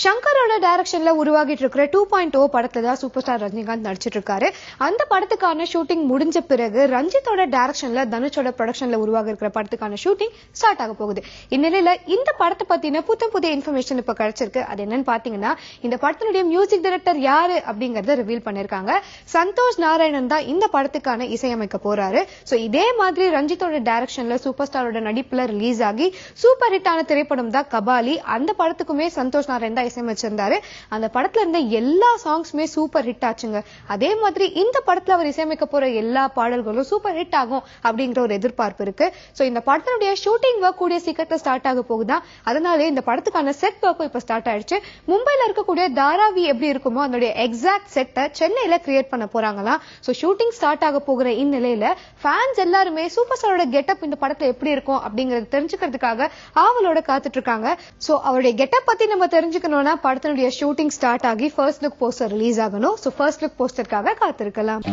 ஷங்கரோட டைரக்ஷன்ல உருவாகிட்டு இருக்கிற 2.0 படத்துல தான் சூப்பர் ஸ்டார் ரஜினிகாந்த் நடிச்சிட்டு இருக்காரு. அந்த படத்துக்கான ஷூட்டிங் முடிஞ்ச பிறகு ரஞ்சித்தோட டைரக்ஷன்ல தனுஷோட ப்ரொடக்ஷன்ல உருவாகி இருக்கிற படத்துக்கான ஷூட்டிங் ஸ்டார்ட் ஆக போகுது. இந்நிலையில இந்த படத்தை பத்தின புதிய இன்ஃபர்மேஷன் இப்ப கிடைச்சிருக்கு. அது என்னன்னு பாத்தீங்கன்னா, இந்த படத்தினுடைய மியூசிக் டைரக்டர் யாரு அப்படிங்கறத ரிவீல் பண்ணிருக்காங்க. சந்தோஷ் நாராயணன் தான் இந்த படத்துக்கான இசையமைக்க போறாரு. சோ இதே மாதிரி ரஞ்சித்தோட டைரக்ஷன்ல சூப்பர் ஸ்டாரோட நடிப்புல ரிலீஸ் ஆகி சூப்பர் ஹிட் ஆன திரைப்படம் தான் கபாலி. அந்த படத்துக்குமே சந்தோஷ் நாராயணன் இசையமைச்சிருந்தாரு. அந்த படத்துல இருந்த எல்லா சாங்ஸுமே சூப்பர் ஹிட் ஆச்சுங்க. அதே மாதிரி இந்த படத்துல அவர் இசையமைக்க போற எல்லா பாடல்களும் சூப்பர் ஹிட் ஆகும் அப்படிங்கிற ஒரு எதிர்பார்ப்பு இருக்கு. சோ இந்த படத்தினுடைய ஷூட்டிங் ஒர்க் கூடிய சீக்கிரத்துல ஸ்டார்ட் ஆக போகுதா. அதனாலே இந்த படத்துக்கான செட் ஒர்க்கும் இப்ப ஸ்டார்ட் ஆயிடுச்சு. மும்பைல இருக்கக்கூடிய தாராவி எப்படி இருக்குமோ அதனுடைய எக்ஸாக்ட் செட்டை சென்னையில கிரியேட் பண்ண போறாங்களாம். சோ ஷூட்டிங் ஸ்டார்ட் ஆக போகிற இந்நிலையில ஃபேன்ஸ் எல்லாருமே சூப்பர் ஸ்டாரோட கெட்டப் இந்த படத்துல எப்படி இருக்கும் அப்படிங்கறது தெரிஞ்சுக்கிறதுக்காக ஆவலோட காத்துட்டு இருக்காங்க. சோ அவருடைய கெட்டப் பத்தி நம்ம தெரிஞ்சுக்கணும். படத்தினுடைய ஷூட்டிங் ஸ்டார்ட் ஆகி ஃபர்ஸ்ட் லுக் போஸ்டர் ரிலீஸ் ஆகணும். சோ ஃபர்ஸ்ட் லுக் போஸ்டருக்காக காத்திருக்கலாம்.